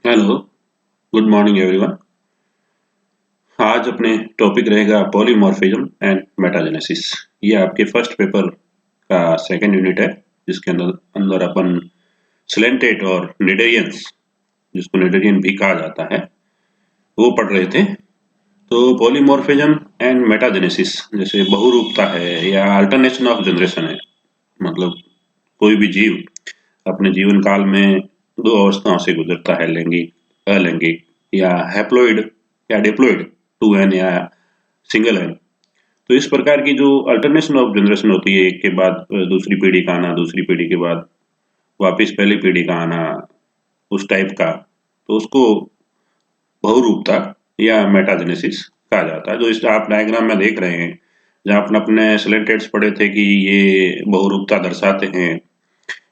Hello, good morning everyone. आज अपने topic रहेगा पॉलीमॉर्फिज्म एंड मेटाजेनेसिस। ये आपके फर्स्ट पेपर का सेकंड यूनिट है, जिसके अंदर अंदर अपन सिलेंटेट और निडेरियंस, जिसको निडेरियन भी कहा जाता है, वो पढ़ रहे थे। तो पॉलीमॉर्फिज्म एंड मेटाजेनेसिस जैसे बहुरूपता है या अल्टरनेशन ऑफ जनरेशन है। मतलब कोई भी जीव अपने जीवन काल में दो अवस्थाओं से गुजरता है, लैंगिक, अलैंगिक या हैप्लॉइड या डिप्लॉइड, 2n या सिंगल एन। तो इस प्रकार की जो अल्टरनेशन ऑफ जनरेशन होती है, एक के बाद दूसरी पीढ़ी का आना, दूसरी पीढ़ी के बाद वापिस पहली पीढ़ी का आना, उस टाइप का, तो उसको बहुरूपता या मेटाजेनेसिस कहा जाता है। जो इस आप डायग्राम में देख रहे हैं, जहाँ अपन अपने सिलेंटेड्स पढ़े थे कि ये बहुरूपता दर्शाते हैं,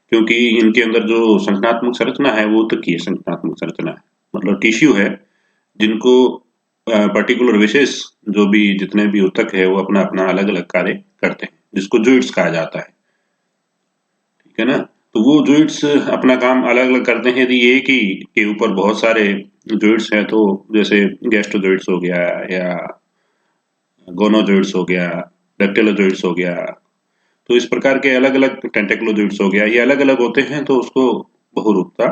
क्योंकि इनके अंदर जो संरचनात्मक संरचना है वो ऊतक की संरचनात्मक संरचना है, मतलब टिश्यू है, जिनको पर्टिकुलर विशेष जो भी जितने भी ऊतक है वो अपना अपना अलग अलग कार्य करते हैं, जिसको जॉइंट्स कहा जाता है। ठीक है ना। तो वो जॉइंट्स अपना काम अलग अलग करते हैं। यदि एक ही के ऊपर बहुत सारे जॉइंट्स हैं, तो जैसे गैस्ट्रोजॉइंट्स हो गया या गोनोजॉइंट्स हो गया, डेक्टिलोजॉइंट्स हो गया, तो इस प्रकार के अलग अलग टेंटेक्लोजॉइंट्स हो गया, ये अलग अलग होते हैं, तो उसको बहुरूपता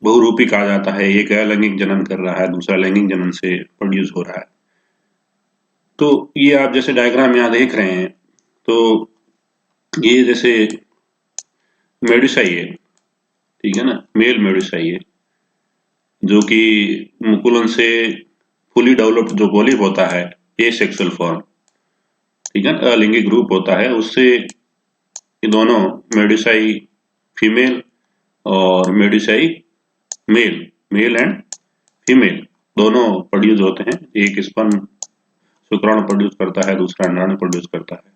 बहुरूपी कहा जाता है। एक अलैंगिक जनन कर रहा है, दूसरा लैंगिक जनन से प्रोड्यूस हो रहा है। तो ये आप जैसे डायग्राम यहाँ देख रहे हैं, तो ये जैसे मेडुसाई है, ठीक है ना, मेल मेडुसाई है, जो कि मुकुलन से फुली डेवलप्ड जो पॉलिप होता है, ए सेक्सुअल फॉर्म, ठीक है, अलैंगिक रूप होता है, उससे ये दोनों मेडुसाई फीमेल और मेडुसाई मेल, मेल एंड फीमेल दोनों प्रोड्यूस होते हैं। एक स्पर्म शुक्राणु प्रोड्यूस करता है, दूसरा अंडाणु प्रोड्यूस करता है।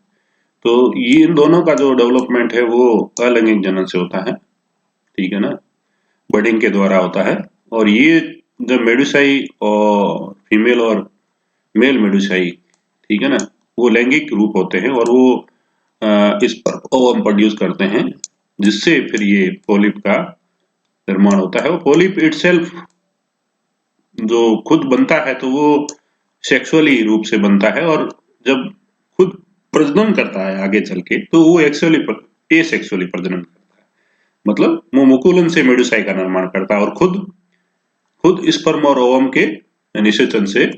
तो ये इन दोनों का जो डेवलपमेंट है वो अलैंगिक जनन से होता है, ठीक है ना, बडिंग के द्वारा होता है। और ये जब मेडुसाई और फीमेल और मेल मेडुसाई, ठीक है ना, वो लैंगिक रूप होते हैं और वो इस पर ओवम प्रोड्यूस करते हैं, जिससे फिर ये पोलिप का निर्माण होता है। वो पोलिप इटसेल्फ जो खुद बनता है, तो वो सेक्सुअली रूप से बनता है, और जब खुद प्रजनन करता है आगे चल के, तो वो एक्सुअली एसेक्सुअली प्रजनन करता है। मतलब वो मुकुलन से मेडुसाई का निर्माण करता है और खुद खुद स्पर्म और ओवम के निषेचन से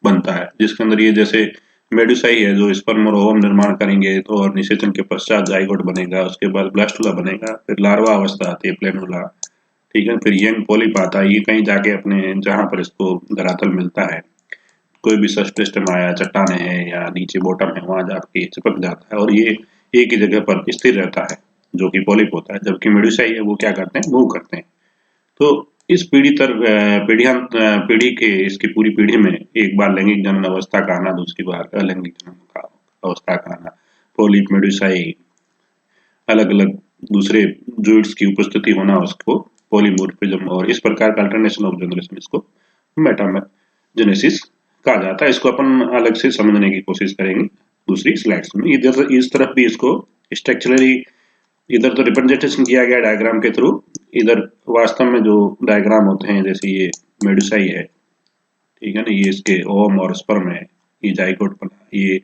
बनता है, जिसके अंदर ये जैसे मेडुसाई है जो स्पर्म और ओवम निर्माण करेंगे, तो और निषेचन के पश्चात जाइगोट बनेगा, उसके बाद ब्लास्टुला बनेगा, फिर लार्वा अवस्था आती है, प्लेनुला, ठीक है, फिर यंग पॉलिप आता है। ये कहीं जाके अपने जहां पर इसको धरातल मिलता है, कोई भी सबसिस्टम आया, चट्टाने हैं या नीचे बॉटम है, वहां जाके चिपक जाता है और ये एक ही जगह पर स्थिर रहता है, जो कि पॉलिप होता है। जबकि मेडुसाई है वो क्या करते हैं, मूव करते हैं। तो इस पीढ़ी के इसकी पूरी पीढ़ी में एक बार लैंगिक जनन अवस्था का आना, दूसरी बार अलैंगिक जनन का अवस्था का आना, पॉलिप, मेडुसाई, अलग अलग दूसरे जॉइंट्स की उपस्थिति होना, उसको पॉलीमॉर्फिज्म, और इस प्रकार का अल्टरनेशन ऑफ जनरेशन, इसको मेटाजेनेसिस कहा जाता है। इसको अपन अलग से समझने की कोशिश करेंगे दूसरी स्लाइड्स में। इधर इस तरफ भी इसको स्ट्रक्चरली इधर तो रिप्रेजेंटेशन किया गया डायग्राम के थ्रू, इधर वास्तव में जो डायग्राम होते हैं, जैसे ये मेडुसाई है, ठीक है ना, ये इसके ओवम और स्पर्म है, ये जाइगोट बना, ये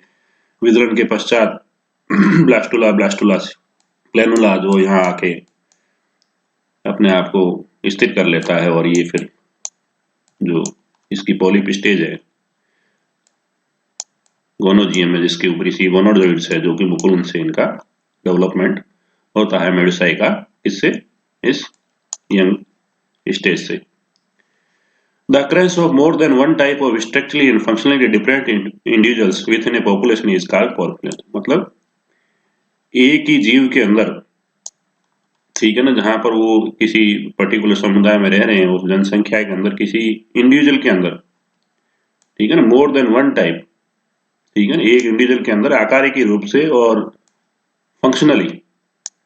विदलन के पश्चात ब्लास्टुला, ब्लास्टुला से प्लेनुला जो यहाँ आके अपने आप को स्थिर कर लेता है, और ये फिर जो इसकी पॉलिप स्टेज है, गोनोजियम है, जिसके ऊपरी सी गोनोडोइड्स है, जो कि मुकुलन से इनका डेवलपमेंट होता है मेडुसाई का, इससे इस यंग स्टेज से। The occurrence of more than one type of structurally and functionally different individuals within a population is called population। मतलब एक ही जीव के अंदर, ठीक है ना, जहां पर वो किसी पर्टिकुलर समुदाय में रह रहे हैं, उस जनसंख्या के अंदर किसी इंडिविजुअल के अंदर, ठीक है ना, मोर देन वन टाइप, ठीक है ना, एक इंडिविजुअल के अंदर आकारिकी रूप से और फंक्शनली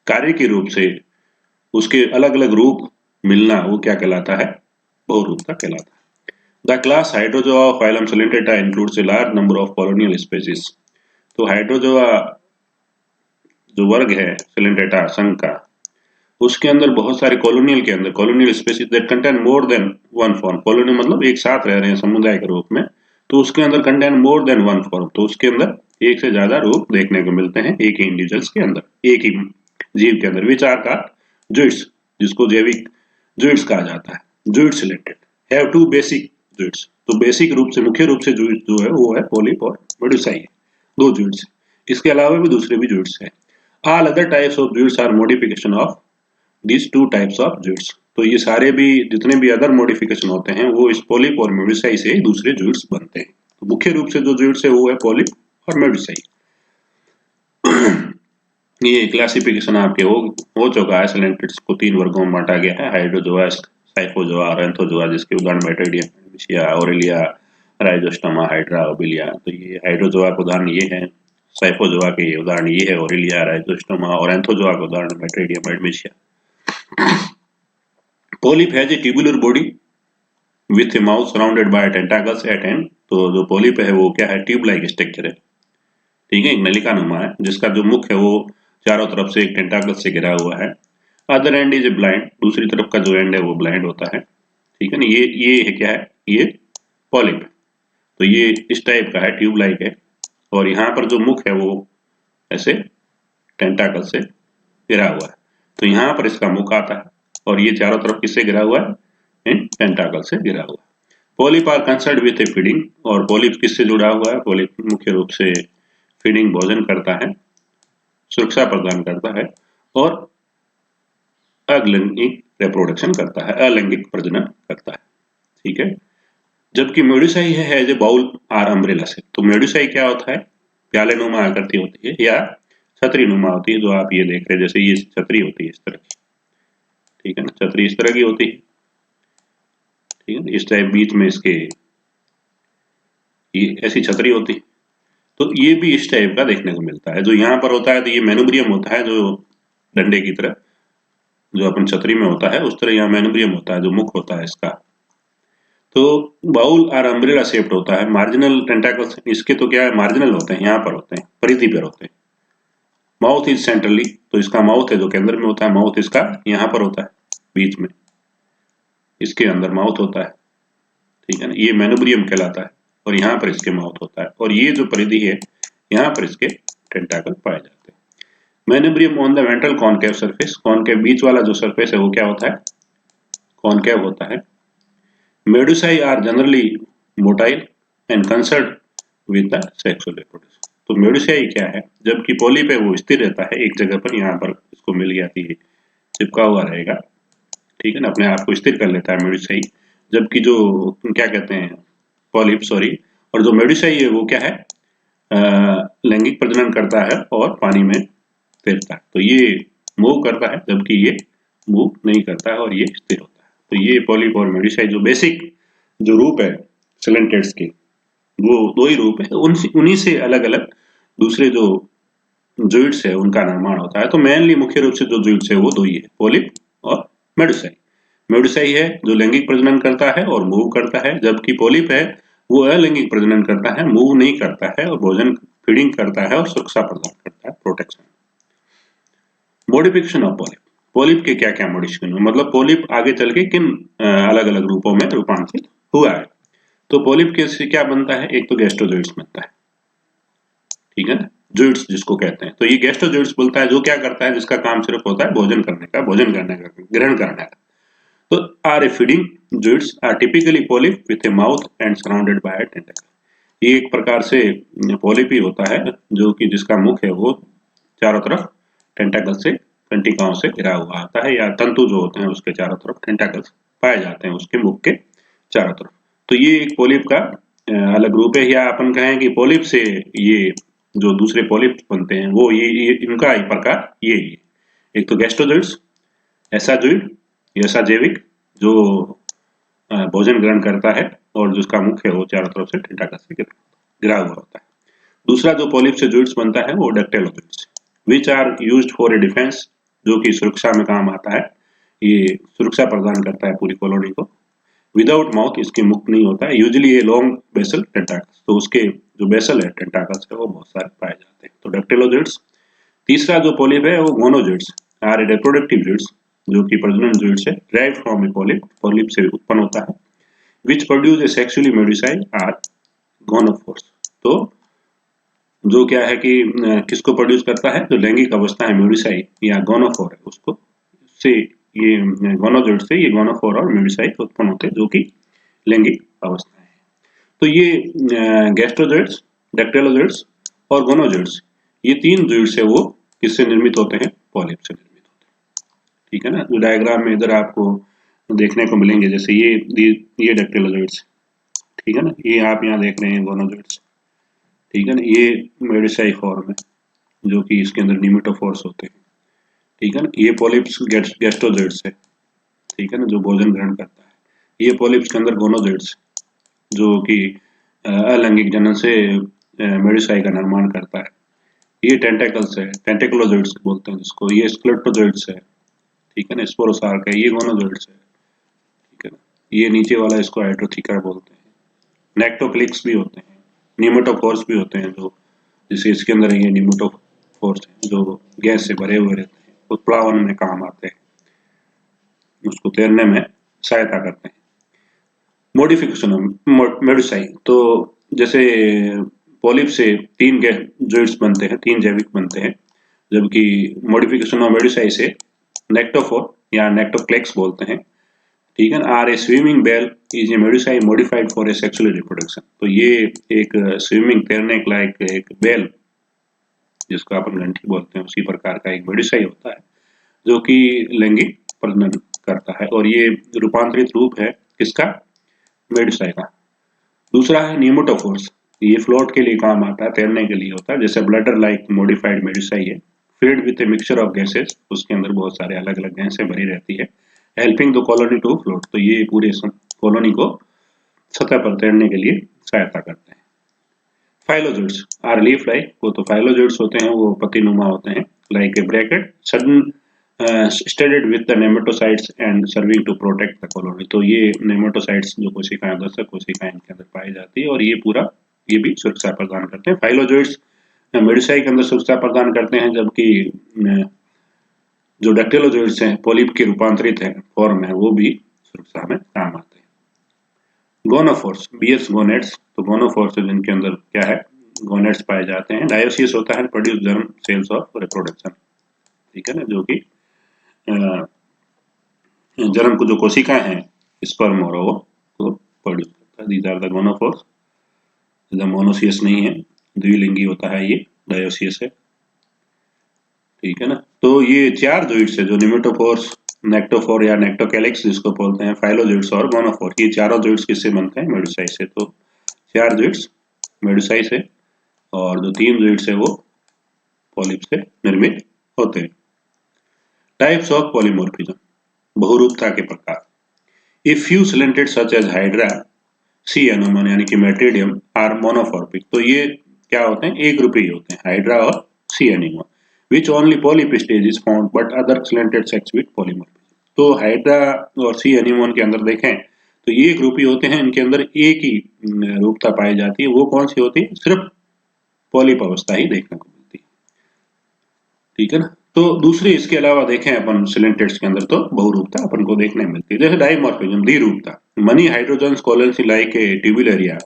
कार्य के रूप से उसके अलग अलग रूप मिलना, वो क्या कहलाता है, बहुरूपता कहलाता है। The class Hydrozoa of phylum Coelentata includes a large number of colonial species। तो हाइड्रोजोआ जो वर्ग है Coelentata संघ का, उसके अंदर बहुत सारे कॉलोनियल के अंदर colonial species that contain more than one form. Colony मतलब एक साथ रह रहे हैं समुदाय के रूप में, तो उसके अंदर contain more than one form, तो उसके अंदर एक से ज्यादा रूप देखने को मिलते हैं एक ही इंडिविजुअल्स के अंदर, एक ही जीव के अंदर, विच आर का जुइट्स, जिसको जैविक जुइट्स कहा जाता है। जुइट्स रिलेटेड हैव टू बेसिक जुइट्स, तो बेसिक रूप से मुख्य रूप से जुइट्स जो है वो है पॉलिप और मेडुसाई, दो जुइट्स। इसके अलावा भी दूसरे भी जुइट्स हैं। All other types of zooids are modification of these two types of zooids. तो ये सारे भी जितने भी अदर मॉडिफिकेशन होते हैं वो इस पॉलिप और मेडुसाई से दूसरे जुइट्स बनते हैं। तो मुख्य रूप से जो जुइट्स है वो है पॉलिप और मेडुसाई। ये क्लासिफिकेशन आपके हो चुका है। सिलेंट्रिड्स को 3 वर्गों में बांटा गया है, हाइड्रोजोआ, साइफोजोआ और एंथोजोआ, जिसके उदाहरण मेटाइडियम, मेडुसिया, ऑरेलिया, राइजोस्टोमा, हाइड्रा, ओबिलिया। तो ये हाइड्रोजोआ के उदाहरण ये है, साइफोजोआ के उदाहरण ये है, ऑरेलिया, राइजोस्टोमा, और एंथोजोआ के उदाहरण मेटाइडियम, मेडुसिया। Polyp has a tubular body with a mouth surrounded by tentacles at end। तो जो पोलिप है वो क्या है, ट्यूब लाइक स्ट्रक्चर है, ठीक है, एक नलिका नुमा है, जिसका जो मुख है वो चारों तरफ से एक टेंटाकल से घिरा हुआ है। Other and is a blind, दूसरी तरफ का जो एंड है वो ब्लाइंड होता है, ठीक है ना। ये है क्या है, ये पॉलिप है। तो ये इस टाइप का है, ट्यूब लाइक है, और यहाँ पर जो मुख है वो ऐसे टेंटाकल से घिरा हुआ है। तो यहाँ पर इसका मुख आता है, और ये चारों तरफ किससे घिरा हुआ है, इन टेंटाकल से घिरा हुआ है। Polyp are concerned with a feeding, और पॉलिप किससे जुड़ा हुआ है, पॉलिप मुख्य रूप से फीडिंग, भोजन करता है, सुरक्षा प्रदान करता है, और अलैंगिक रिप्रोडक्शन करता है, अलैंगिक प्रजनन करता है, ठीक है। जबकि मेडुसाई है as a bowl or umbrella से। तो मेडुसाई क्या होता है, प्याले नुमा आकृति होती है या छतरी नुमा होती है, जो आप ये देख रहे हैं, जैसे ये छतरी होती है इस तरह की, ठीक है ना, छतरी इस तरह की होती है, ठीक है, इस टाइप बीच में इसके ये ऐसी छतरी होती है। तो ये भी इस टाइप का देखने को मिलता है। जो यहाँ पर होता है तो ये मेनुब्रियम होता है, जो डंडे की तरह जो अपन छतरी में होता है उस तरह यहाँ मेनुब्रियम होता है, जो मुख होता है इसका। तो बाउल और अम्ब्रेला शेप्ड होता है। मार्जिनल टेंटाकल्स इसके तो क्या है, मार्जिनल होते हैं, यहाँ पर होते हैं, परिधि पर होते हैं। माउथ इज सेंट्रली, तो इसका माउथ है जो केंद्र में होता है, माउथ इसका यहाँ पर होता है बीच में, इसके अंदर माउथ होता है, ठीक है ना, ये मेनुब्रियम कहलाता है, और यहाँ पर इसके माउथ होता है, और ये जो परिधि है यहाँ पर इसके टेंटाकल पाए जाते हैं। Manubrium on the ventral concave surface, concave बीच वाला जो सरफेस है वो क्या होता है, कॉनकेव होता है। Medusae are generally motile and concerned with the sexual reproduction. तो मेडुसाई क्या है, जबकि पॉलिप है वो स्थिर रहता है एक जगह पर, यहाँ पर इसको मिल जाती है, चिपका हुआ रहेगा, ठीक है ना, अपने आप को स्थिर कर लेता है मेडुसाई। जबकि जो क्या कहते हैं पॉलिप, सॉरी, और जो मेडुसाई है वो क्या है, लैंगिक प्रजनन करता है और पानी में तैरता है। तो ये मूव करता है, जबकि ये मूव नहीं करता है और ये स्थिर होता है। तो ये पॉलिप और मेडुसाई जो बेसिक जो रूप है सिलेंटेड्स के, वो दो ही रूप है, उन्हीं से अलग अलग दूसरे जो जुइट्स है उनका निर्माण होता है। तो मेनली मुख्य रूप से जो जुइट्स है वो दो ही है, पॉलिप और मेडुसाई। मेडुसाई है जो लैंगिक प्रजनन करता है और मूव करता है, जबकि पॉलिप है वो अलैंगिक प्रजनन करता है, मूव नहीं करता है, और भोजन फीडिंग करता है और सुरक्षा प्रदान करता है, protection. Modification of polyp, polyp के क्या क्या मॉडिफिकेशन, मतलब पॉलिप आगे चल के किन अलग अलग रूपों में रूपांतरित हुआ है। तो पॉलिप के से क्या बनता है, एक तो गैस्ट्रोजोइट्स बनता है, ठीक है ना, जोइट्स जिसको कहते हैं। तो ये गैस्ट्रोजोइट्स बोलता है, जो क्या करता है, जिसका काम सिर्फ होता है भोजन करने का, ग्रहण करने का। तो are a feeding zooids are typically polyp with a mouth and surrounded by a tentacle. ये एक प्रकार से पॉलिप ही होता है, जो कि जिसका मुख है वो चारों तरफ टेंटाकल से, तंत्रिकाओं से घिरा हुआ आता है, या तंतु जो होते हैं उसके चारों तरफ टेंटाकल्स पाए जाते हैं उसके मुख के चारों तरफ। तो ये एक पॉलिप का अलग रूप है, या अपन कहें कि पॉलिप से ये जो दूसरे पॉलिप बनते हैं वो ये इनका ही प्रकार ये ही। एक तो गैस्ट्रोजोइट्स, ऐसा जोइड, ऐसा जैविक जो भोजन ग्रहण करता है और जिसका मुख है वो चारों तरफ से टेंटाकल से घिरा हुआ होता है। दूसरा जो पॉलिप से जोइट्स बनता है वो dactylozooids, which are used for a defense, जो कि सुरक्षा में काम आता है, ये सुरक्षा प्रदान करता है पूरी कॉलोनी को। विदाउट माउथ, इसके मुख नहीं होता है, यूजुअली ये लॉन्ग बेसल टेंटाकल्स, तो उसके जो बेसल है टेंटाकल्स है वो बहुत सारे पाए जाते हैं। तो डक्टाइलोजोइट्स। तीसरा जो पॉलिप है वो मोनोजोइट्स आर ए रिप्रोडक्टिव जोइट्स, जो कि प्रजनन जोइड से derived from a polyp, polyp से उत्पन्न होता है, which produce a sexually modified are gonophores। तो जो क्या है कि किसको प्रोड्यूस करता है, जो लैंगिक अवस्था है म्यूरिसाई या गोनोफोर है, उसको से ये गोनोजोइड से ये गोनोफोर और म्यूरिसाई उत्पन्न होते हैं, जो कि लैंगिक अवस्था है। तो ये गैस्ट्रोजोइड्स, डैक्टिलोजोइड्स और गोनोजोइड्स, ये तीन जोइड्स है, वो किससे निर्मित होते हैं, पॉलिप से निर्मित होते हैं। ठीक है ना। जो डायग्राम में इधर आपको देखने को मिलेंगे, जैसे ये डैक्टिलोजोइड्स, ठीक है ना, ये आप यहाँ देख रहे हैं गोनोजोइड्स, ठीक है ना, ये मेडिसाई फॉर्म है जो कि इसके अंदर निमेटोफोर्स होते हैं, ठीक है ना। ये पॉलिप्स गैस्ट्रोजोइड्स है, ठीक है ना, जो भोजन ग्रहण करता है। ये पॉलिप्स के अंदर गोनोजोइड्स जो कि अलैंगिक जनन से मेडिसाई का निर्माण करता है। ये टेंटेकल्स है, टेंटेकुलोजोइड्स बोलते हैं जिसको, ये स्क्लेरोजोइड्स है, ठीक है ना, स्पोरोसार्क है, ये गोनोजोइड्स है, ठीक है ना। ये नीचे वाला इसको हाइड्रोथिका बोलते हैं। नेक्टोक्लिक्स भी होते हैं, निमेटोफोर्स भी होते हैं, जो जैसे इसके अंदर ये निमेटोफोर्स है जो गैस से भरे हुए रहते हैं, उत्प्लावन में काम आते हैं, उसको तैरने में सहायता करते हैं। मॉडिफिकेशन ऑफ मेडिसाई, तो जैसे पॉलिप से तीन जोइड्स बनते हैं, तीन जैविक बनते हैं, जबकि मॉडिफिकेशन ऑफ मेडिसाई से नेक्टोफोर या नेक्टोक्लेक्स बोलते हैं, ठीक है ना। Are a swimming bell is a medusae modified for a sexual reproduction. तो ये एक स्विमिंग तैरने के लायक एक बेल, जिसको अपन घंटी बोलते हैं, उसी प्रकार का एक मेडिसाई होता है जो कि लैंगिक प्रजनन करता है, और ये रूपांतरित रूप है किसका, मेडिसाई का। दूसरा है निमेटोफोर्स, ये फ्लोट के लिए काम आता है, तैरने के लिए होता है, जैसे ब्लडर लाइक मॉडिफाइड मेडिसाई है, field with a mixture of gases, उसके अंदर बहुत सारे अलग अलग गैसें भरी रहती है, helping the colony to float. तो ये पूरे कॉलोनी को सतह पर तैरने के लिए सहायता करते हैं। फाइलोजोइड्स आर लीफ लाइक, वो तो फाइलोजोइड्स होते हैं, वो पत्तीनुमा होते हैं, like a bracket sudden studded with the nematocysts and serving to protect the colony. तो ये नेमेटोसाइट्स जो कोशिकाएं, दर्शक कोशिकाएं इनके अंदर पाई जाती है, और ये पूरा ये भी सुरक्षा प्रदान करते हैं। फाइलोजोइड्स मेडिसाई के अंदर सुरक्षा प्रदान करते हैं, जबकि जो डैक्टिलोजोइड्स हैं, पॉलिप के रूपांतरित है फॉर्म है, वो भी सुरक्षा में काम आते हैं। गोनोफोर्स, बीएस गोनेट्स, तो गोनोफोर्स जिनके अंदर क्या है, गोनेट्स पाए जाते हैं। डायोसिस होता है, produce germ cells of reproduction, ठीक है ना, जो कि जर्म को जो कोशिकाएं हैं, स्पर्म और ओव को प्रोड्यूस करता है। These are the gonophores. Monoecious नहीं है, द्विलिंगी होता है, ये डायोसियस है, ठीक है ना। तो ये चार जोइड्स है, जो निमेटोफोर्स, नेक्टोफोर या नेक्टोकैलिक्स जिसको बोलते हैं, फाइलोजोइड्स और गोनोफोर, ये चारों जोइड्स किससे बनते हैं, मेडुसाई से। तो चार जोइड्स मेडुसाई से, और जो तीन जोइड्स है वो पॉलिप से निर्मित होते हैं। टाइप्स ऑफ पॉलीमॉर्फिज्म, बहुरूपता के प्रकार। ए फ्यू सिलेंटेड such as hydra, sea anemone यानी कि मेट्रिडियम आर मोनोफॉर्मिक। तो ये क्या होते हैं, एक रूपी होते हैं, हाइड्रा और सी एनोमन, which only polyp stage is found but other slanted sex with polymorphism। तो हाइड्रा और सी एनीमोन के अंदर देखें तो ये एक रूपी होते हैं, इनके अंदर एक ही रूपता पाई जाती है। वो कौन सी होती है, सिर्फ पॉलिप अवस्था ही देखने को मिलती है, ठीक है ना। तो दूसरे इसके अलावा देखें अपन सिलेंटेड्स के अंदर, तो बहुरूपता अपन को देखने मिलती है, जैसे डाइमॉर्फिज्म, द्विरूपता। Many hydrozoans colony like a tubularia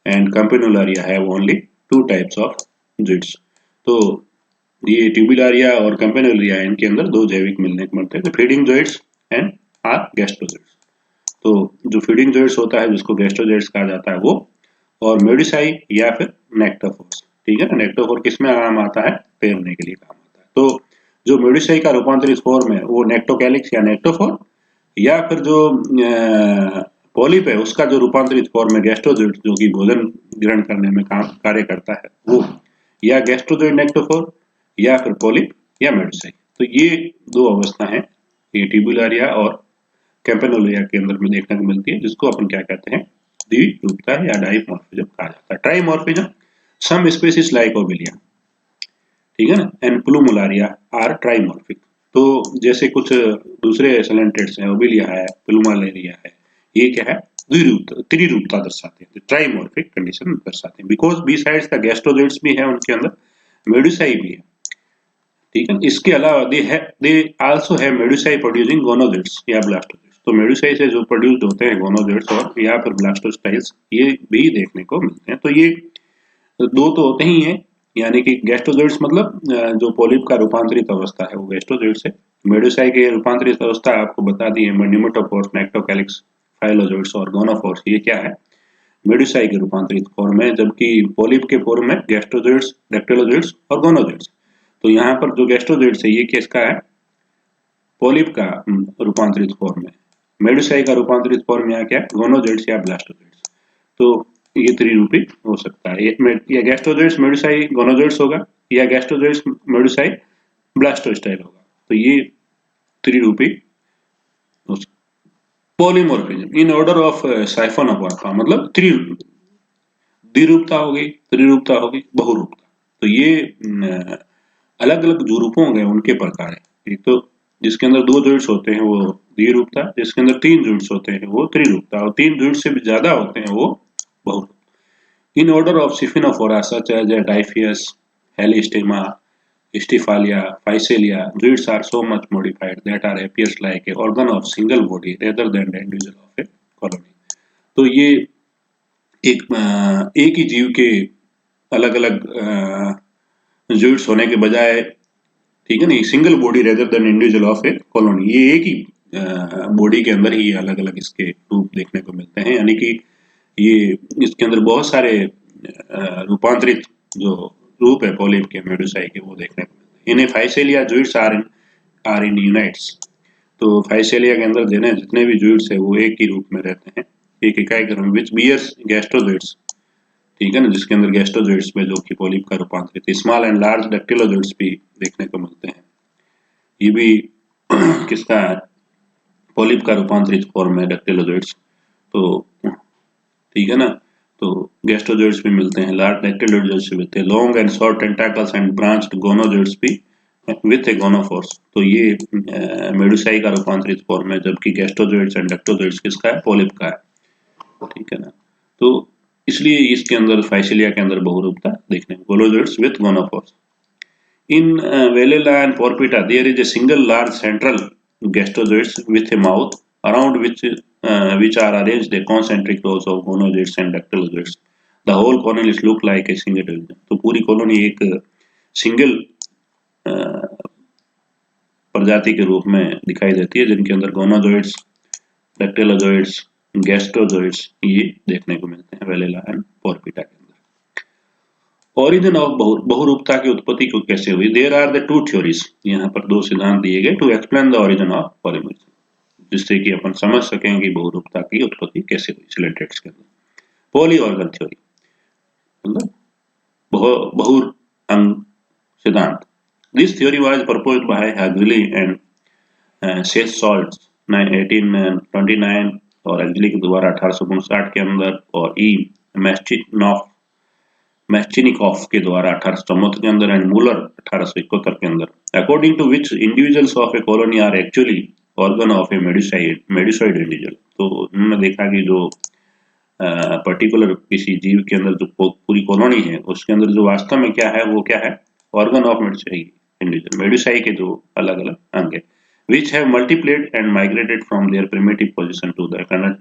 and campanularia have only two types of zooids. तो ये ट्यूबुलारिया और कैम्पेनुलारिया, इनके अंदर दो जैविक मिलने को मिलते हैं, फीडिंग जोइड्स एंड आर गैस्ट्रोजोइड्स। तो जो फीडिंग जोइड्स होता है, जिसको गैस्ट्रोजोइड्स कहा जाता है, वो, और मेडिसाई या फिर नेक्टोफोर्स, ठीक है ना। नेक्टोफोर किसमें काम आता है, तैरने के लिए काम आता है। तो जो मेडिसाई का रूपांतरित फॉर्म है, वो नेक्टोकैलिक्स या नेक्टोफोर, या फिर जो पॉलिप है उसका जो रूपांतरित फॉर्म है गैस्ट्रोजोइड, जो कि भोजन ग्रहण करने में कार्य करता है, वो या गैस्ट्रोजोइड नेक्टोफोर, या फिर पॉलिप या मेडिसाई। तो ये दो अवस्था है, ये ट्यूबुलारिया और कैम्पेनुलारिया के अंदर में देखने को मिलती है, जिसको अपन क्या कहते हैं, द्विरूपता या डाइमॉर्फिज्म कहा जाता है। ट्राइमॉर्फिज्म, सम स्पीशीज लाइक ओबिलिया, ठीक है ना, एंड प्लूमुलारिया आर ट्राइमॉर्फिक। तो जैसे कुछ दूसरे सिलेंटेड्स हैं, ओबिलिया है, प्लूमुलारिया है, ये क्या है, द्विरूपता, त्रिरूपता दर्शाते हैं, ट्राइमॉर्फिक कंडीशन दर्शाते हैं। बिकॉज बिसाइड्स द गैस्ट्रोजोइड्स भी है उनके अंदर, मेडुसाई भी है, ठीक है। इसके अलावा दे आल्सो हैव मेडुसाई प्रोड्यूसिंग गोनोजोइट्स या ब्लास्टोजोइट्स। तो मेडुसाई से जो प्रोड्यूस्ड होते हैं गोनोजोइट्स और या फिर ब्लास्टोस्टाइल्स, ये भी देखने को मिलते हैं। तो ये दो तो होते ही हैं, यानी कि गैस्ट्रोजोइट्स मतलब जो पॉलिप का रूपांतरित अवस्था है वो गैस्ट्रोजोइट्स है। मेडुसाई की रूपांतरित अवस्था आपको बता दी है, न्यूमेटोफोर्स, नेक्टोकैलिक्स, फाइलोजोइट्स और गोनोफोर्स। ये क्या है? मेडुसाई के रूपांतरित फॉर्म है, जबकि पॉलिप के फॉर्म में गैस्ट्रोजोइट्स, डेक्टिलोजोइट्स और गोनोजोइट्स। तो यहाँ पर जो गैस्ट्रोजोइट्स है ये किसका है? पॉलिप का रूपांतरित फॉर्म है। मेडुसाई का रूपांतरित फॉर्म यहाँ क्या है? गोनोजोइट्स या ब्लास्टोजोइट्स। तो ये त्रिरूपी हो सकता है, या गैस्ट्रोजोइट्स मेडुसाई गोनोजोइट्स होगा, या गैस्ट्रोजोइट्स मेडुसाई ब्लास्टोस्टाइल होगा। तो ये त्रिरूपी हो सकता है। Polymorphism in order of siphonophora, मतलब द्विरूपता होगी, त्रिरूपता होगी, बहुरूपता। तो ये अलग अलग जो रूपों होंगे उनके प्रकार है। एक तो जिसके अंदर दो जोइट्स होते हैं वो द्विरूपता, जिसके अंदर तीन जोइट्स होते हैं वो त्रिरूपता, और तीन जोइट्स से भी ज्यादा होते हैं वो बहुरूपता। In order of Siphonophora such as Diphius, Helistigma, Stifalia, Physalia, zoids are so much modified that are appears like a organ of single body rather than the individual of a colony. तो ये एक ही जीव के अलग अलग zooids होने के बजाय, ठीक है ना, single body rather than individual of a colony, ये एक ही बॉडी के अंदर ही अलग अलग इसके रूप देखने को मिलते हैं। यानी कि ये इसके अंदर बहुत सारे रूपांतरित जो रूप है पॉलिप के, मेडुसाई के, वो देखने को मिलते हैं। इन्हें Physalia zooids are in unites. तो फाइसेलिया के अंदर जितने भी जोइड्स है वो एक ही रूप में रहते हैं, एक इकाई क्रम, विच बियर्स गैस्ट्रोजोइड्स, ठीक है ना, जिसके अंदर गैस्ट्रोजोइड्स में जो कि पॉलिप का रूपांतरित स्मॉल एंड लार्ज डेक्टिलोजोइड्स भी देखने को मिलते हैं। ये भी किसका पॉलिप का रूपांतरित फॉर्म है, डेक्टिलोजोइड्स। तो ठीक है ना, तो गैस्ट्रोजोइड्स भी मिलते हैं, लार्ज डेक्टिलोजोइड्स भी मिलते हैं, long and short tentacles and branched gonozooids भी विथ ए गोनोफोर्स। तो ये मेडुसाई का रूपांतरित फॉर्म है, जबकि गैस्ट्रोजोइड्स एंड डेक्टोजोइड्स किसका है? पॉलिप का है, ठीक है ना। तो इसलिए इसके अंदर फाइसिलिया के अंदर बहुरूपता देखने को, गोनोजोइड्स with गोनोफोर्स। In Velella and Porpita, there is a single large central gastrozoids with a mouth around which are arranged a concentric rows of gonozoids and dactylozoids. The whole colony look like a single division. तो पूरी colony एक single प्रजाति के रूप में दिखाई देती है, जिनके अंदर गोनोजोइड्स, डैक्टिलोजोइड्स, गैस्ट्रोजोइड्स ये देखने को मिलते हैं वेलेला एंड पोर्पिटा के अंदर। ओरिजिन ऑफ बहुरूपता की उत्पत्ति को कैसे हुई? There are the two theories, यहाँ पर दो सिद्धांत दिए गए, to explain the origin of polymerism, जिससे कि अपन समझ सकें कि बहुरूपता की उत्पत्ति कैसे हुई सिलेंट्रेट्स के अंदर। पॉली ऑर्गन थ्योरी मतलब बहु अंग सिद्धांत। This theory was proposed by Huxley and Sells 1829 और हग्सली के द्वारा 1859 के अंदर, और ई मैस्चिनिकॉफ के द्वारा 1874 के अंदर, एंड मूलर 1871 के अंदर, according to which individuals of a colony are actually organ of a medusoid individual. तो उन्होंने देखा कि जो पर्टिकुलर किसी जीव के अंदर जो पूरी कॉलोनी है उसके अंदर जो वास्तव में क्या है वो क्या है? ऑर्गन ऑफ मेडुसाइड इंडिविजुअल, मेडुसाई के जो अलग अलग अंग है, which have multiplied and migrated from their primitive position to the current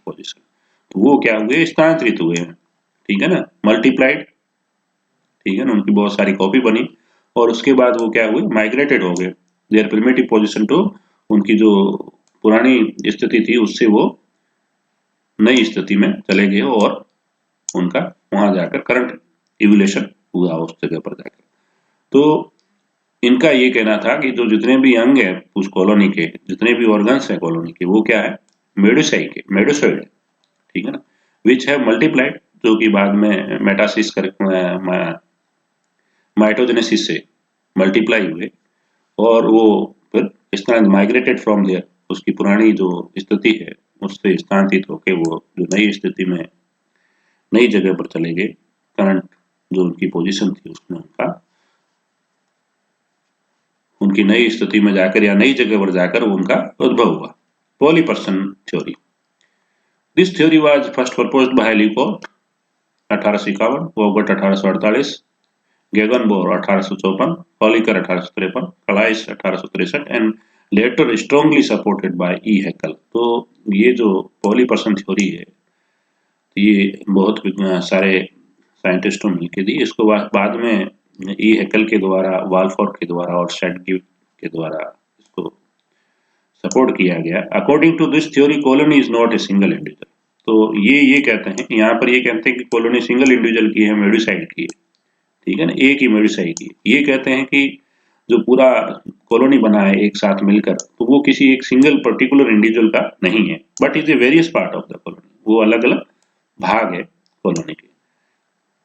position। तो वो क्या हुए? स्थानांतरित हुए हैं, ठीक है ना, मल्टीप्लाइड, ठीक है ना, उनकी बहुत सारी कॉपी बनी, और उसके बाद वो क्या हुए? माइग्रेटेड हो गए देयर प्रिमिटिव पोजीशन टू, उनकी जो पुरानी स्थिति थी उससे वो नई स्थिति में चले गए, और उनका वहां जाकर करंट इवोल्यूशन हुआ उस जगह पर जाकर। तो इनका ये कहना था कि जो जितने भी अंग है उस कॉलोनी के, जितने भी ऑर्गन्स है कॉलोनी के, वो क्या है? मेडुसाई के, मेडुसॉइड, ठीक है ना, विच है मल्टीप्लाइड, जो कि बाद में मेटासिस कर माइटोजेनेसिस से मल्टीप्लाई हुए, और वो फिर स्थान माइग्रेटेड फ्रॉम देयर, उसकी पुरानी जो स्थिति है उससे स्थानांतरित होकर वो जो नई स्थिति में नई जगह पर चले गए, करंट जो उनकी पोजीशन थी उसमें उनकी नई स्थिति में जाकर या नई जगह पर जाकर उनका उद्भव हुआ। Polyperson theory. This theory was first proposed by Leuckart 1851, Vogt 1848, Gegenbaur 1854, Kolliker 1853, Claus 1863 and later strongly supported by E Haeckel. तो ये जो पॉली पर्सन थ्योरी है ये बहुत सारे साइंटिस्टों ने मिलकर दी। इसको बाद में ई हैकल के द्वारा, वाल्फोर्ड के द्वारा और शेडगिव के द्वारा इसको सपोर्ट किया गया। According to this theory colony is not a single individual. तो ये कहते हैं, यहाँ पर ये कहते हैं कि कॉलोनी सिंगल इंडिविजुअल की है, मेडिसाइड की है, ठीक है ना, एक ही मेडिसाइड की। ये कहते हैं कि जो पूरा कॉलोनी बना है एक साथ मिलकर, तो वो किसी एक सिंगल पर्टिकुलर इंडिविजुअल का नहीं है, but is a various part of the colony. वो अलग अलग भाग है कॉलोनी के।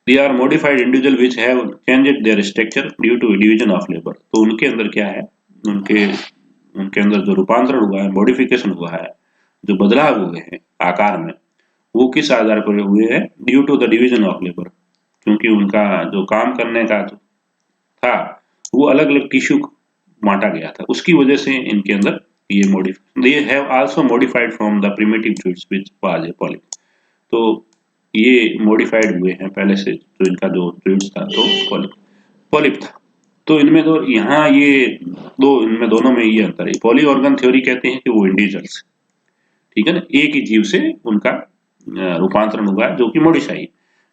They are modified individual which have changed their structure due to division of labour. तो उनके अंदर क्या है, उनके उनके अंदर जो रूपांतरण हुआ है, मॉडिफिकेशन हुआ है, जो बदलाव हुए हैं आकार में, वो किस आधार पर हुए हैं, due to the division of labour. क्योंकि उनका जो काम करने का था वो अलग अलग टिश्यू बांटा गया था, उसकी वजह से इनके अंदर ये modified, they have also modified from the primitive fluids which was a polyp. तो ये मॉडिफाइड हुए हैं पहले से, जो इनका जो फ्लूइड्स था तो पॉलिप था। तो इनमें तो यहाँ ये इनमें दोनों में ये अंतर है। पॉली ऑर्गन थ्योरी कहते हैं कि वो इंडिविजुअल्स, ठीक है ना, एक ही जीव से उनका रूपांतरण हुआ है जो कि मॉडिफाई।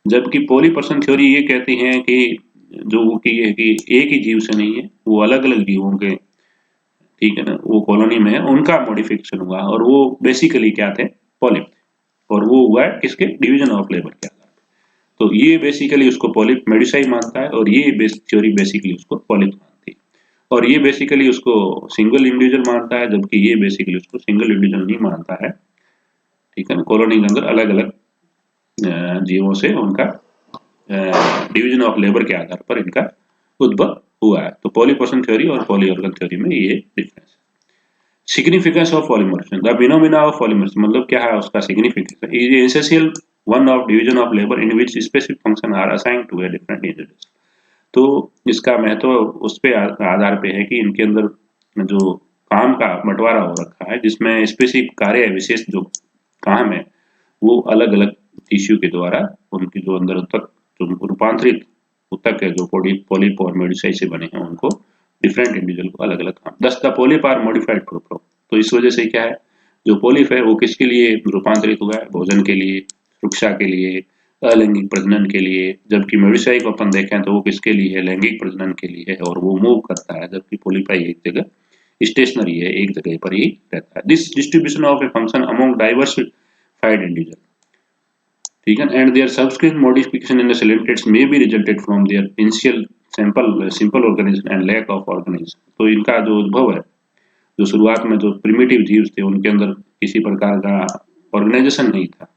जबकि पॉली पर्सन थ्योरी ये कहती है कि जो कि एक ही जीव से नहीं है, वो अलग अलग जीवों के, ठीक है ना, वो कॉलोनी में है, उनका मॉडिफिकेशन हुआ और वो बेसिकली क्या थे, पॉलिप थे। और वो हुआ है किसके, डिवीजन ऑफ लेबर के आधार पर। तो ये बेसिकली उसको पॉलिप मेडिसाई मानता है और ये थ्योरी बेसिकली उसको पॉलिप मानती है। और ये बेसिकली उसको सिंगल इंडिविजुअल मानता है, जबकि ये बेसिकली उसको सिंगल इंडिविजुअल नहीं मानता है, ठीक है ना। कॉलोनी के अंदर अलग अलग जीवों से उनका डिवीजन ऑफ लेबर के आधार पर इनका उद्भव हुआ है। तो पॉलीपर्सन थ्योरी और पॉली ऑर्गन थ्योरी में ये डिफरेंस है। Significance of polymorphism, the phenomena of polymorphism, मतलब क्या है उसका significance, is essential one of division of labour in which specific function are assigned to a different individuals. तो इसका महत्व उस पे आधार पे है कि इनके अंदर जो काम का बंटवारा हो रखा है, जिसमें स्पेसिफिक कार्य विशेष जो काम है वो अलग अलग टिश्यू के द्वारा उनकी जो अंदर तक जो रूपांतरित ऊतक है, जो पॉलिप और मेडिसाई से बने हैं, उनको डिफरेंट इंडिविजुअल को अलग अलग काम। Thus the polyp are modified for prop. तो इस वजह से क्या है, जो पॉलिप है वो किसके लिए रूपांतरित हुआ है, भोजन के लिए, सुरक्षा के लिए, अलैंगिक प्रजनन के लिए। जबकि मेडिसाई को अपन देखें तो वो किसके लिए है, लैंगिक प्रजनन के लिए है और वो मूव करता है। जबकि पॉलिपाई एक जगह स्टेशनरी है, एक जगह पर ही रहता है। This distribution of a function among diversified individual, ठीक है, and their subsequent modification in the coelenterates may be resulted from their initial simple organism and lack of organism. तो इनका जो उद्भव है, जो शुरुआत में जो प्रिमिटिव जीव थे उनके अंदर किसी प्रकार का ऑर्गेनाइजेशन नहीं था,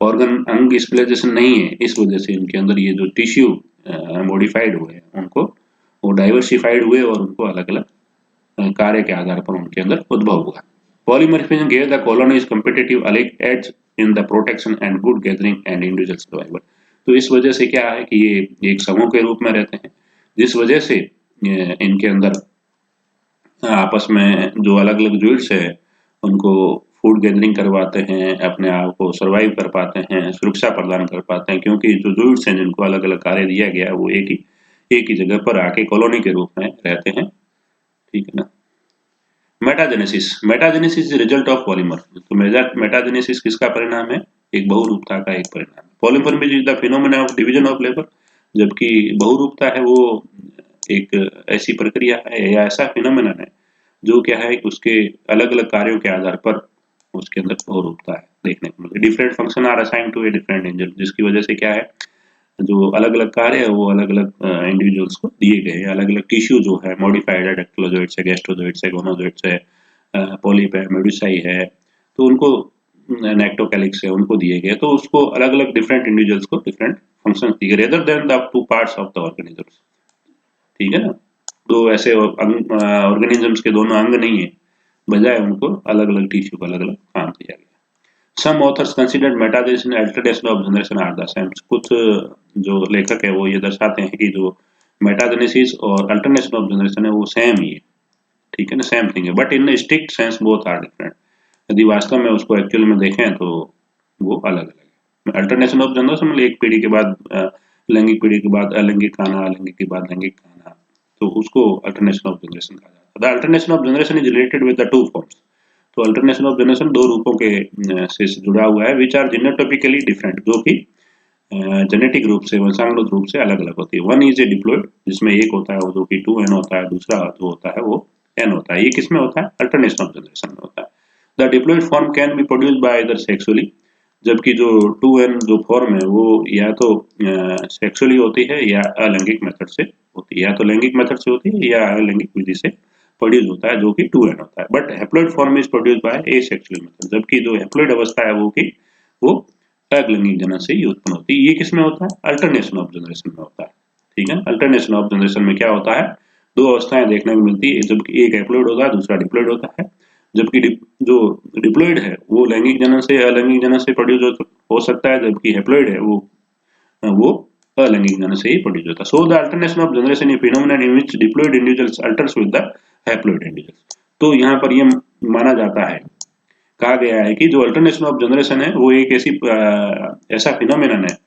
ऑर्गन अंग स्पेशलाइजेशन नहीं है, इस वजह से इनके अंदर ये जो टिश्यू मॉडिफाइड हुए उनको वो डाइवर्सिफाइड हुए और उनको अलग अलग कार्य के आधार पर उनके अंदर उद्भव हुआ। Polymorphism gave the colonies competitive edge in the protection and good gathering and individual survival। तो इस वजह से क्या है कि ये एक समूह के रूप में रहते हैं, जिस वजह से इनके अंदर आपस में जो अलग अलग यूनिट्स है उनको फूड गैदरिंग करवाते हैं, अपने आप को सर्वाइव कर पाते हैं, सुरक्षा प्रदान कर पाते हैं, क्योंकि जो यूनिट्स हैं जिनको अलग अलग कार्य दिया गया है वो एक ही जगह पर आके कॉलोनी के रूप में रहते हैं, ठीक है ना। Metagenesis is result of polymorphism. तो मेटाजेनेसिस किसका परिणाम है, एक बहुरूपता का एक परिणाम। Polymorphism is the phenomena of division of labour. जबकि बहुरूपता है वो एक ऐसी प्रक्रिया है या ऐसा फिनोमेना है जो क्या है, उसके अलग अलग कार्यों के आधार पर उसके अंदर बहुरूपता है देखने को मिलती है। Different function are assign to a different individual, जिसकी वजह से क्या है, जो अलग अलग कार्य है वो अलग अलग इंडिविजुअल्स को दिए गए हैं। अलग अलग टिश्यू जो है मॉडिफाइड है, डेक्टोजोइड्स है, गैस्ट्रोजोइड्स है, गोनोजोइड्स है, पॉलिप है, मेडुसाई है, तो उनको नेक्टोकैलिक्स है, उनको दिए गए, तो उसको अलग अलग डिफरेंट इंडिविजुअल्स को डिफरेंट फंक्शन दिए गए rather than the two parts of the organisms, ठीक है ना। तो ऐसे ऑर्गेनिजम्स के दोनों अंग नहीं है, बजाय उनको अलग अलग टिश्यू को अलग अलग काम दिया गया। Some authors considered metagenesis and alternation of generation are the same. कुछ जो लेखक है वो ये दर्शाते हैं कि जो मेटाजेनेसिस और अल्टरनेशन ऑफ जनरेशन है वो सेम ही है, ठीक है ना, सेम थिंग है, but in strict sense both are different. यदि वास्तव में उसको एक्चुअल में देखें तो वो अलग अलग है। अल्टरनेशन ऑफ जनरेशन मतलब एक पीढ़ी के बाद लैंगिक पीढ़ी के बाद अलैंगिक आना, अलैंगिक के बाद लैंगिक आना, तो उसको अल्टरनेशन ऑफ जनरेशन कहा जाता है। The alternation of generation is related with the two forms. तो अल्टरनेशन ऑफ जनरेशन दो रूपों के से जुड़ा हुआ है, विच आर जीनोटाइपिकली डिफरेंट, जो कि जेनेटिक रूप से, वंशानुगत रूप से अलग अलग होती है। वन इज ए डिप्लॉइड, जिसमें एक होता है वो जो कि 2n होता है, दूसरा जो होता है वो n होता है। ये किसमें होता है? अल्टरनेशन ऑफ जनरेशन में होता है। The diploid form can be produced by either sexually, जबकि जो 2n जो फॉर्म है वो या तो सेक्सुअली होती है या अलैंगिक मेथड से होती है, या तो लैंगिक मेथड से होती है या अलैंगिक विधि से प्रोड्यूस होता है, जो कि 2n होता है। But haploid form is produced by asexual method, जबकि जो हैप्लॉइड अवस्था है वो अलैंगिक जनन से ही उत्पन्न होती है। ये किसमें होता है? अल्टरनेशन ऑफ जनरेशन में होता है। ठीक है, अल्टरनेशन ऑफ जनरेशन में क्या होता है? दो अवस्थाएं देखने को मिलती है, जबकि एक हैप्लॉइड होता है, दूसरा डिप्लॉइड होता है। जबकि जो डिप्लॉइड है वो लैंगिक जनन से या अलैंगिक जनन से प्रोड्यूस हो सकता है, जबकि हैप्लॉइड है वो अलैंगिक जनन से ही प्रोड्यूस होता है। So the alternation of generation is phenomenon in which diploid individuals altars with the haploid individuals. तो यहाँ पर ये माना जाता है, कहा गया है कि जो अल्टरनेशन ऑफ जनरेशन है वो एक ऐसा फिनोमेनन है,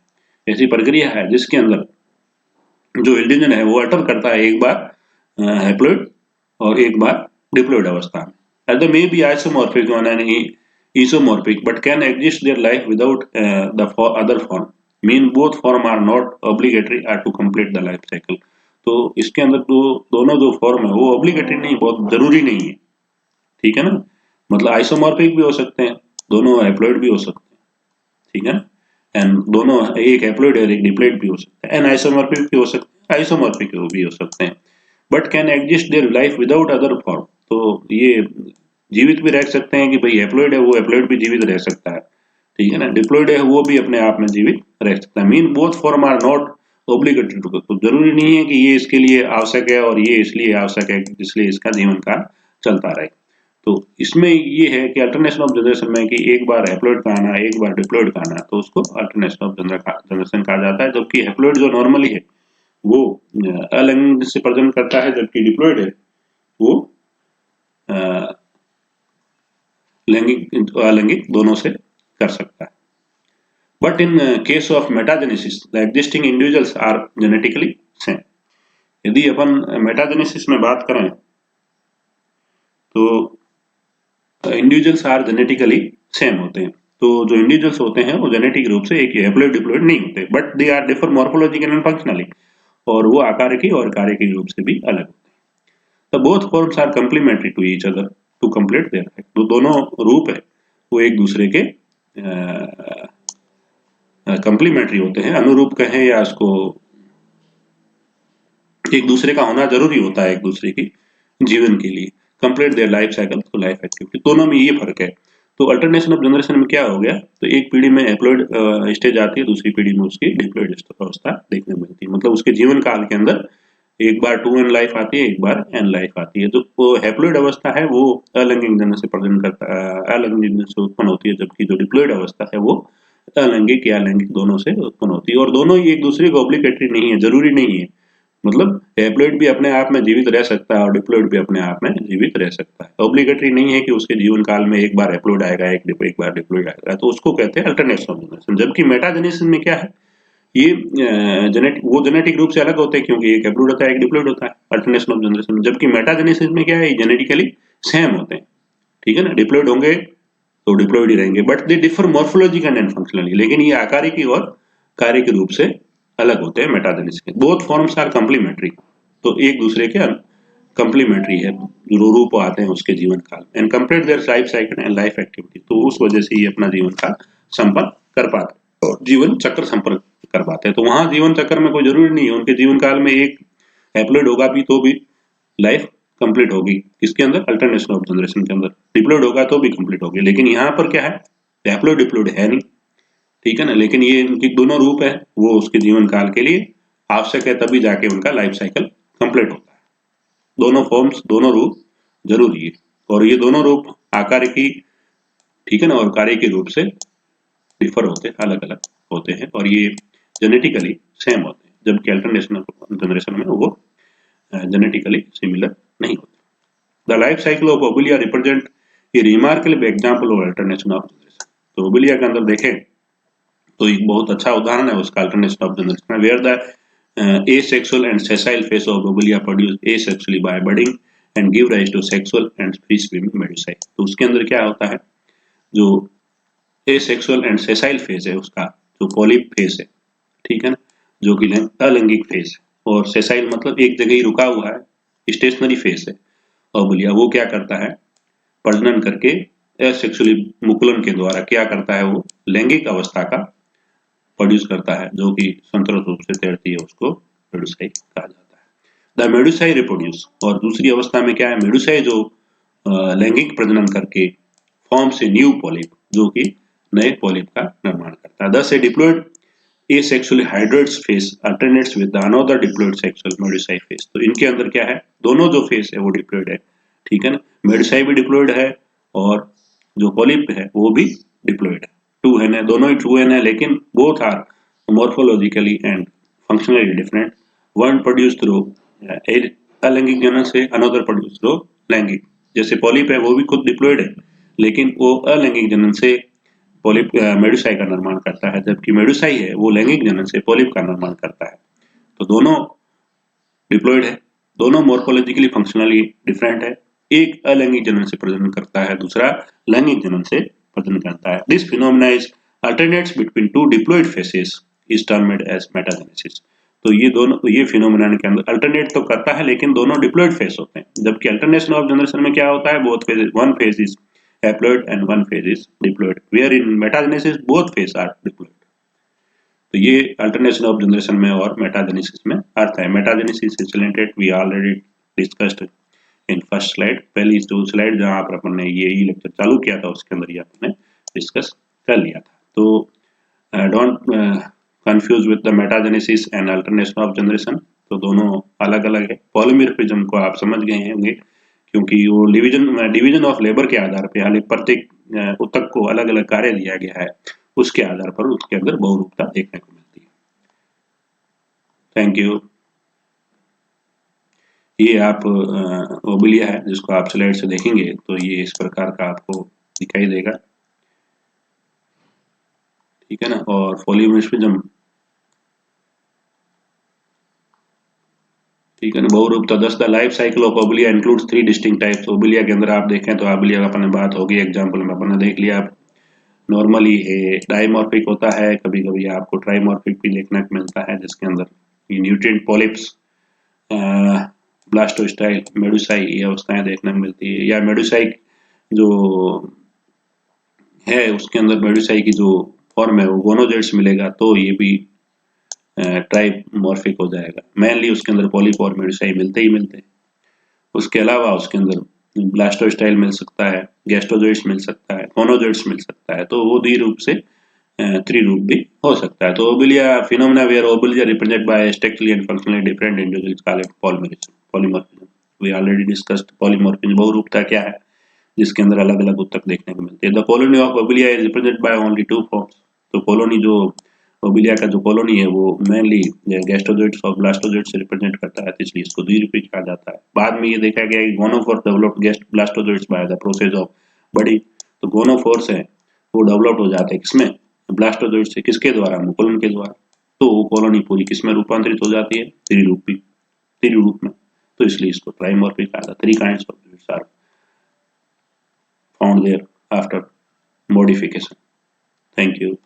ऐसी प्रक्रिया है जिसके अंदर जो इंडिविजुअल है वो अल्टर करता है, एक बार हैप्लॉइड और एक बार डिप्लॉइड अवस्था में। Although may be isomorphic on an isomorphic, but can exist their life without the other form. Mean both form are not obligatory are to complete the life cycle. तो इसके अंदर दोनों जो फॉर्म है वो ऑब्लिगेटरी नहीं, बहुत जरूरी नहीं है। ठीक है ना, मतलब आइसोमॉर्फिक भी हो सकते हैं, दोनों हैप्लॉइड भी हो सकते हैं। ठीक है ना, एंड दोनों एक हैप्लॉइड और एक डिप्लॉइड भी हो सकते हैं, एंड आइसोमॉर्फिक भी हो सकते हैं, आइसोमॉर्फिक भी हो सकते हैं। But can exist their life without other form. तो ये जीवित भी रह सकते हैं कि भाई हैप्लॉइड है वो हैप्लॉइड भी जीवित रह सकता है। ठीक है ना, डिप्लॉइड है वो भी अपने आप में जीवित रह सकता है। Mean both form are not obligatory to, तो जरूरी नहीं है कि ये इसके लिए आवश्यक है और ये इसलिए आवश्यक है इसलिए इसका जीवन काल चलता रहे। तो इसमें ये है कि अल्टरनेशन ऑफ जनरेशन में कि एक बार हैप्लॉइड का आना, एक बार डिप्लॉइड का आना, तो उसको अल्टरनेशन ऑफ जनरेशन कहा जाता है। जबकि हैप्लॉइड जो नॉर्मली है वो अलैंगिक से प्रजनन करता है, जबकि डिप्लॉइड है वो लैंगिक अलैंगिक दोनों से कर सकता है। But in case of metagenesis the existing individuals are genetically same. यदि अपन मेटाजेनेसिस में बात करें तो इंडिविजुअल्स आर जेनेटिकली सेम होते हैं। तो जो इंडिविजुअल्स होते हैं वो जेनेटिक रूप से एक हैप्लॉइड डिप्लॉइड नहीं होते, but they are differ morphologically and functionally, और वो आकारिकी और कार्यकी रूप से भी अलग होते हैं। The both forms are complementary to each other to complete their life. तो दोनों रूप है वो एक दूसरे के कंप्लीमेंट्री होते हैं, अनुरूप कहें या उसको एक दूसरे का होना जरूरी होता है एक दूसरे की जीवन के लिए। कंप्लीट देयर लाइफ साइकिल, तो लाइफ एक्टिविटी, दोनों में ये फर्क है। तो अल्टरनेशन ऑफ जनरेशन में क्या हो गया, तो एक पीढ़ी में हैप्लॉइड स्टेज आती है, दूसरी पीढ़ी में उसकी डिप्लॉइड अवस्था देखने को मिलती है। मतलब उसके जीवन काल के अंदर एक बार 2n लाइफ आती है, एक बार n लाइफ आती है। जो हैप्लॉइड अवस्था है वो अलैंगिक जनन से प्रजनन करता है, अलैंगिक जनन से उत्पन्न होती है, जबकि जो डिप्लॉइड अवस्था है वो अलैंगिक या लैंगिक दोनों से उत्पन्न होती है। और दोनों ही एक दूसरे को ऑब्लिगेटरी नहीं है, जरूरी नहीं है। मतलब हैप्लॉइड भी अपने आप में जीवित रह सकता है और डिप्लॉइड भी अपने आप में जीवित रह सकता है। ऑब्लिगेटरी नहीं है कि उसके जीवन काल में एक बार हैप्लॉइड आएगा, एक बार डिप्लॉइड आएगा, तो उसको कहते हैं अल्टरनेशन ऑफ जनरेशन। जबकि मेटाजेनेसिस में क्या है, ये जेनेटिक रूप से अलग होते हैं, क्योंकि एक हैप्लॉइड होता है एक डिप्लॉइड होता है अल्टरनेशन ऑफ जनरेशन में। जबकि मेटाजेनेसिस में क्या है, जेनेटिकली सेम होते हैं। ठीक है ना, डिप्लॉइड होंगे तो डिप्लॉइड ही रहेंगे, but they differ morphologically and functionally, लेकिन ये आकारिकी और कार्यकी रूप से अलग होते हैं मेटाजेनेसिस के। बोथ फॉर्म्स आर कंप्लीमेंट्री, तो एक दूसरे के कंप्लीमेंट्री है, जो रूप आते हैं उसके जीवन काल, and complete their life cycle and life activity, तो उस वजह से ये अपना जीवन काल संपन्न कर पाते और जीवन चक्र संपन्न कर पाते हैं। तो वहां जीवन चक्र में कोई जरूरी नहीं है, उनके जीवन काल में एक हैप्लॉइड होगा भी तो भी लाइफ कंप्लीट होगी। किसके अंदर? अल्टरनेशन ऑफ जनरेशन के अंदर। डिप्लॉइड होगा तो भी कंप्लीट होगी, लेकिन यहाँ पर क्या है, हैप्लॉइड डिप्लॉइड है नहीं। ठीक है ना, लेकिन ये इनकी दोनों रूप है वो उसके जीवन काल के लिए आवश्यक है, तभी जाके उनका लाइफ साइकिल कंप्लीट होता है। दोनों फॉर्म्स, दोनों रूप जरूरी है, और ये दोनों रूप आकार की, ठीक है ना, और कार्य के रूप से डिफर होते हैं, अलग अलग होते हैं, और ये जेनेटिकली सेम होते हैं, जबकि अल्टरनेशन जनरेशन में वो जेनेटिकली सिमिलर नहीं होते। The life cycle of Obelia represent a remarkable example of alternation of generation. तो ओबुलिया के अंदर देखें तो एक बहुत अच्छा उदाहरण है उसका अल्टरनेशन ऑफ जनरेशन में, where the asexual and sessile phase of lobelia produce asexually by budding and give rise to sexual and free swimming medusae। तो उसके अंदर क्या होता है, जो asexual and sessile phase है उसका जो पॉलिप फेज है, ठीक है ना, जो कि अलैंगिक फेज है, और सेसाइल मतलब एक जगह ही रुका हुआ है, स्टेशनरी फेज है। ओबुलिया वो क्या करता है, प्रजनन करके एसेक्सुअली मुकुलन के द्वारा क्या करता है, वो लैंगिक अवस्था का प्रोड्यूस करता है, जो कि स्वतंत्र रूप से तैरती है, उसको मेडुसाई कहा जाता है। द मेडुसाई रिप्रोड्यूस, और दूसरी अवस्था में क्या है, मेडुसाई जो लैंगिक प्रजनन करके फॉर्म से न्यू पॉलिप, जो कि नए पॉलिप का निर्माण करता है। दस ए diploid asexually hydroid phase alternates with the another diploid sexual medusae phase। तो इनके अंदर क्या है, दोनों जो फेज है वो डिप्लॉयड है, ठीक है ना, मेडुसाई भी डिप्लॉयड है और जो पॉलिप है वो भी डिप्लॉयड है, 2n है, दोनों ही 2n है, लेकिन both are morphologically and functionally different, one produced through अलैंगिक जनन से, अनदर produced through लैंगिक। जैसे पॉलिप है वो भी खुद डिप्लॉयड है, लेकिन वो अलैंगिक जनन से पॉलिप मेडुसाई का निर्माण करता है, जबकि मेडुसाई है वो लैंगिक जनन से पॉलिप का निर्माण करता है। तो दोनों डिप्लॉयड है, दोनों मॉर्फोलॉजिकली फंक्शनली डिफरेंट है, एक अलैंगिक जनन से प्रजनन करता है, दूसरा लैंगिक जनन से प्रजनन करता है। This phenomena is alternates between two diploid phases is termed as metagenesis. तो ये दोनों, ये फिनोमेना के अंदर अल्टरनेट तो करता है, लेकिन दोनों डिप्लॉयड फेस होते हैं, जबकि अल्टरनेशन ऑफ जनरेशन में क्या होता है, both phases, one phase is haploid and one phase is diploid, where in metagenesis both phases are diploid। तो ये अल्टरनेशन ऑफ जनरेशन में और मेटाजेनेसिस में अर्थ है। Metagenesis is related, we already discussed in first slide, पहली जो slide जहां पर अपन ने ये लेक्चर चालू किया था उसके अंदर ये अपन ने डिस्कस कर लिया था। तो don't confuse with the metagenesis and alternation of generation, तो दोनों अलग अलग है। पॉलीमॉर्फिज्म को आप समझ गए होंगे, क्योंकि वो डिवीजन ऑफ लेबर के आधार पे, हालांकि प्रत्येक ऊतक को अलग अलग कार्य दिया गया है, उसके आधार पर उसके अंदर बहुरूपता देखने को मिलती है। Thank you. ये आप ओबुलिया है, जिसको आप स्लाइड से देखेंगे तो ये इस प्रकार का आपको दिखाई देगा, ठीक है ना। और पॉलीमॉर्फिज्म, ठीक है ना, बहुरूपता। Thus the life cycle of Obelia includes 3 distinct types. Obelia के अंदर आप देखें तो ओबुलिया का अपन बात होगी, एग्जांपल में अपन ने देख लिया, नॉर्मली है डाइमॉर्फिक होता है, कभी कभी आपको ट्राइमॉर्फिक भी देखने को मिलता है, जिसके अंदर न्यूट्रिएंट पॉलिप्स, ब्लास्टोस्टाइल, मेडुसाई, ये अवस्थाएं देखने को मिलती है। या मेडुसाई जो है उसके अंदर मेडुसाई की जो फॉर्म है वो गोनोजोइड्स मिलेगा, तो ये भी ट्राइमॉर्फिक हो जाएगा। मेनली उसके अंदर पॉलिप और मेडुसाई मिलते ही मिलते हैं। उसके अलावा उसके अंदर ब्लास्टोस्टाइल मिल सकता है, गैस्ट्रोजोइड्स मिल सकता है, गोनोजोइड्स मिल सकता है, तो वो द्विरूप से त्रिरूप भी हो सकता है। तो Obelia phenomena where Obelia represented by structurally and functionally different individuals called polymorphism. We already discussed polymorphism, बहुरूपता क्या है, जिसके अंदर अलग अलग ऊतक देखने को मिलते हैं। The colony of Obelia is represented by only 2 forms. तो कॉलोनी जो ओबुलिया का जो कॉलोनी है वो मेनली गैस्ट्रोजोइड्स और ब्लास्टोजोइड्स से रिप्रेजेंट करता है, तो इसलिए इसको द्विरूपी कहा जाता है। बाद में ये देखा गया कि gonophores developed guest blastozooids by the process of budding, तो गोनोफोर्स है वो डेवलप्ड हो जाते हैं किसमें, ब्लास्टोजोइड से, किसके द्वारा, मुकुलन के द्वारा। तो वो कॉलोनी पूरी किसमें रूपांतरित हो जाती है, त्रिरूपी, त्रिरूप में, तो इसलिए इसको ट्राइमॉर्फिक कहा जाता है। 3 kinds of zooids are found there after modification. Thank you.